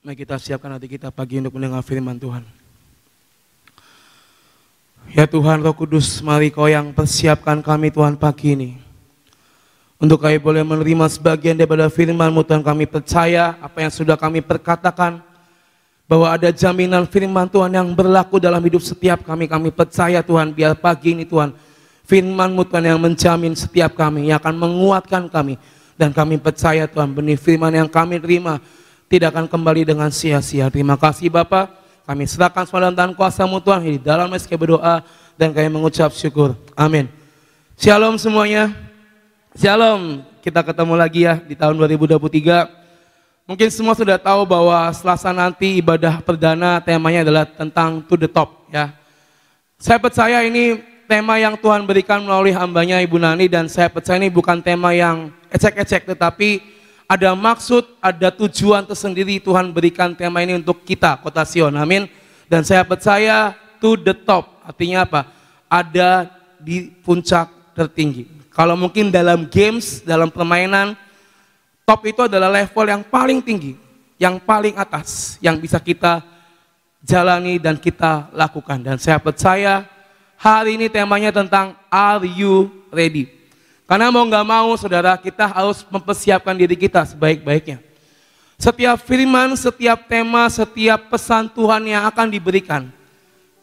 Mari kita siapkan hati kita pagi untuk mendengar firman Tuhan. Ya Tuhan Roh Kudus, mari Kau yang persiapkan kami Tuhan pagi ini. Untuk kami boleh menerima sebagian daripada firman-Mu Tuhan, kami percaya apa yang sudah kami perkatakan. Bahwa ada jaminan firman Tuhan yang berlaku dalam hidup setiap kami. Kami percaya Tuhan, biar pagi ini Tuhan, firman-Mu Tuhan yang menjamin setiap kami, yang akan menguatkan kami. Dan kami percaya Tuhan, benih firman yang kami terima tidak akan kembali dengan sia-sia. Terima kasih Bapa, kami serahkan semua dalam tangan kuasa-Mu Tuhan. Di dalam kami berdoa dan kami mengucap syukur. Amin. Shalom semuanya. Shalom. Kita ketemu lagi ya di tahun 2023. Mungkin semua sudah tahu bahwa Selasa nanti ibadah perdana temanya adalah tentang to the top ya. Saya percaya ini tema yang Tuhan berikan melalui hambanya Ibu Nani, dan saya percaya ini bukan tema yang ecek-ecek, tetapi ada maksud, ada tujuan tersendiri Tuhan berikan tema ini untuk kita, Kota Sion, amin. Dan saya percaya to the top, artinya apa? Ada di puncak tertinggi. Kalau mungkin dalam games, dalam permainan, top itu adalah level yang paling tinggi, yang paling atas, yang bisa kita jalani dan kita lakukan. Dan saya percaya hari ini temanya tentang Are You Ready? Karena mau nggak mau saudara, kita harus mempersiapkan diri kita sebaik-baiknya. Setiap firman, setiap tema, setiap pesan Tuhan yang akan diberikan,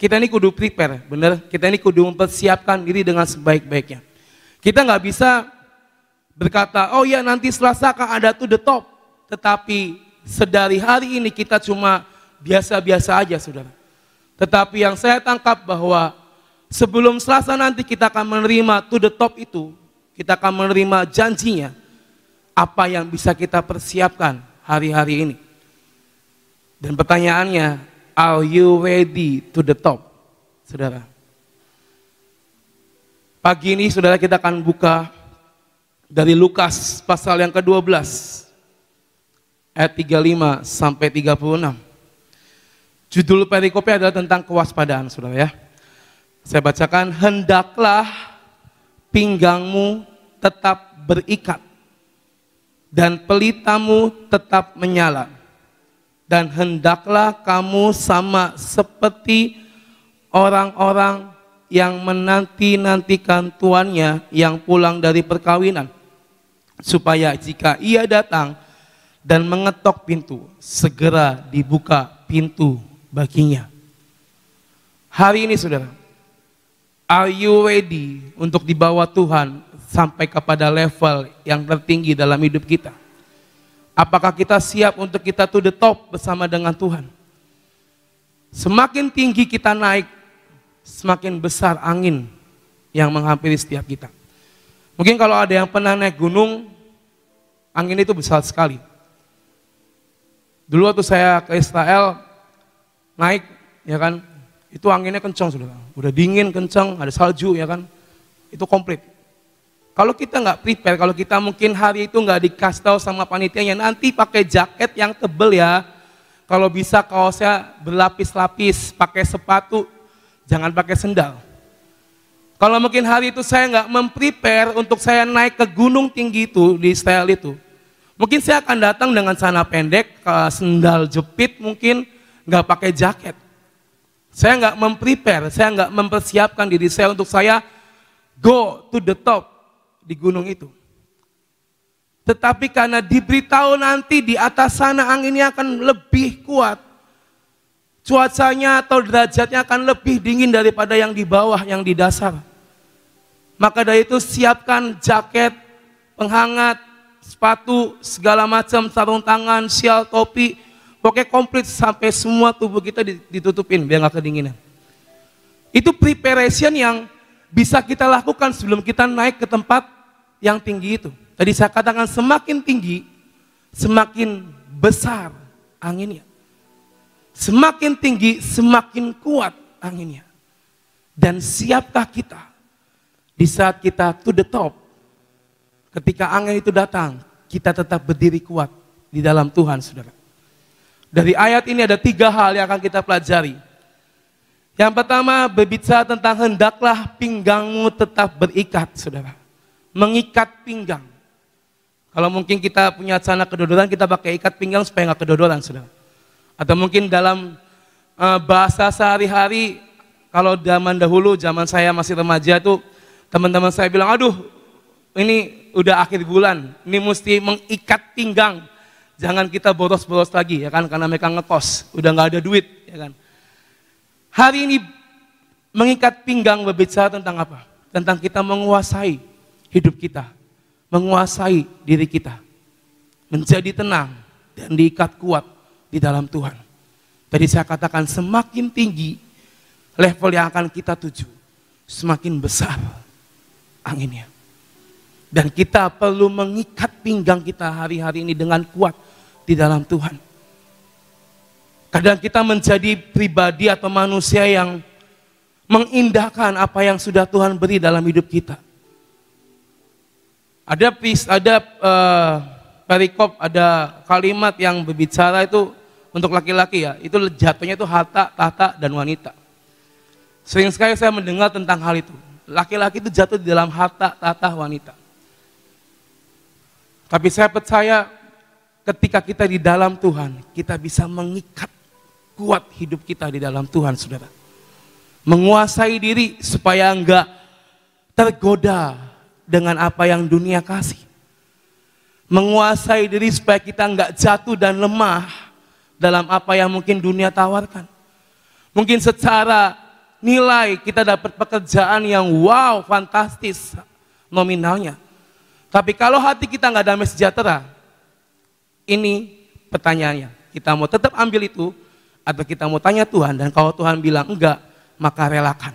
kita ini kudu prepare, bener? Kita ini kudu mempersiapkan diri dengan sebaik-baiknya. Kita nggak bisa berkata, oh ya nanti Selasa akan ada to the top. Tetapi sedari hari ini kita cuma biasa-biasa aja saudara. Tetapi yang saya tangkap bahwa sebelum Selasa nanti kita akan menerima to the top itu, kita akan menerima janjinya. Apa yang bisa kita persiapkan hari-hari ini. Dan pertanyaannya, are you ready to the top? Saudara. Pagi ini saudara kita akan buka dari Lukas pasal yang ke-12 ayat 35 sampai 36. Judul perikopnya adalah tentang kewaspadaan saudara ya. Saya bacakan, hendaklah pinggangmu tetap berikat dan pelitamu tetap menyala, dan hendaklah kamu sama seperti orang-orang yang menanti-nantikan tuannya yang pulang dari perkawinan, supaya jika ia datang dan mengetok pintu, segera dibuka pintu baginya. Hari ini saudara, are you ready untuk dibawa Tuhan sampai kepada level yang tertinggi dalam hidup kita? Apakah kita siap untuk kita to the top bersama dengan Tuhan? Semakin tinggi kita naik, semakin besar angin yang menghampiri setiap kita. Mungkin kalau ada yang pernah naik gunung, angin itu besar sekali. Dulu waktu saya ke Israel, naik, ya kan, itu anginnya kencang saudara. Udah dingin, kencang, ada salju, ya kan, itu komplit. Kalau kita nggak prepare, kalau kita mungkin hari itu nggak dikasih tahu sama panitianya, nanti pakai jaket yang tebel ya. Kalau bisa kaosnya berlapis-lapis, pakai sepatu, jangan pakai sendal. Kalau mungkin hari itu saya nggak memprepare untuk saya naik ke gunung tinggi itu di Israel itu, mungkin saya akan datang dengan celana pendek, sendal jepit, mungkin nggak pakai jaket. Saya nggak memprepare, saya nggak mempersiapkan diri saya untuk saya go to the top di gunung itu. Tetapi karena diberitahu nanti di atas sana anginnya akan lebih kuat, cuacanya atau derajatnya akan lebih dingin daripada yang di bawah, yang di dasar. Maka dari itu siapkan jaket, penghangat, sepatu, segala macam, sarung tangan, sial, topi, pokoknya komplit sampai semua tubuh kita ditutupin biar gak kedinginan. Itu preparation yang bisa kita lakukan sebelum kita naik ke tempat yang tinggi itu. Tadi saya katakan semakin tinggi, semakin besar anginnya. Semakin tinggi, semakin kuat anginnya. Dan siapkah kita di saat kita to the top, ketika angin itu datang, kita tetap berdiri kuat di dalam Tuhan, saudara. Dari ayat ini ada 3 hal yang akan kita pelajari. Yang pertama berbicara tentang hendaklah pinggangmu tetap berikat, saudara. Mengikat pinggang. Kalau mungkin kita punya celana kedodoran, kita pakai ikat pinggang supaya nggak kedodoran, saudara. Atau mungkin dalam bahasa sehari-hari, kalau zaman dahulu, zaman saya masih remaja tuh, teman-teman saya bilang, aduh ini udah akhir bulan, ini mesti mengikat pinggang, jangan kita boros-boros lagi ya kan, karena mereka ngekos, udah nggak ada duit ya kan. Hari ini mengikat pinggang berbicara tentang apa? Tentang kita menguasai hidup kita, menguasai diri kita, menjadi tenang dan diikat kuat di dalam Tuhan. Tadi saya katakan semakin tinggi level yang akan kita tuju, semakin besar anginnya. Dan kita perlu mengikat pinggang kita hari-hari ini dengan kuat di dalam Tuhan. Kadang kita menjadi pribadi atau manusia yang mengindahkan apa yang sudah Tuhan beri dalam hidup kita. Ada perikop, ada kalimat yang berbicara itu untuk laki-laki ya, itu jatuhnya itu harta, tahta, dan wanita. Sering sekali saya mendengar tentang hal itu. Laki-laki itu jatuh di dalam harta, tahta, wanita. Tapi saya percaya ketika kita di dalam Tuhan, kita bisa mengikat kuat hidup kita di dalam Tuhan, saudara. Menguasai diri supaya enggak tergoda dengan apa yang dunia kasih. Menguasai diri supaya kita enggak jatuh dan lemah dalam apa yang mungkin dunia tawarkan. Mungkin secara nilai kita dapat pekerjaan yang wow, fantastis nominalnya. Tapi kalau hati kita nggak damai sejahtera, ini pertanyaannya. Kita mau tetap ambil itu, atau kita mau tanya Tuhan, dan kalau Tuhan bilang enggak, maka relakan.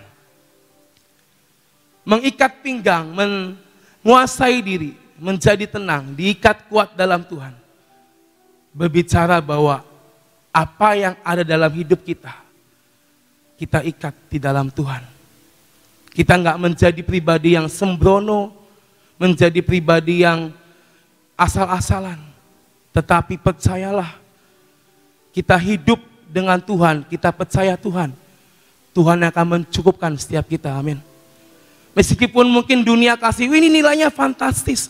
Mengikat pinggang, menguasai diri, menjadi tenang, diikat kuat dalam Tuhan. Berbicara bahwa apa yang ada dalam hidup kita ikat di dalam Tuhan. Kita nggak menjadi pribadi yang sembrono, menjadi pribadi yang asal-asalan. Tetapi percayalah, kita hidup dengan Tuhan, kita percaya Tuhan. Tuhan akan mencukupkan setiap kita, amin. Meskipun mungkin dunia kasih, ini nilainya fantastis.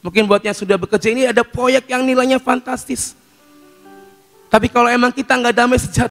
Mungkin buat yang sudah bekerja ini ada proyek yang nilainya fantastis. Tapi kalau emang kita nggak damai sejahtera,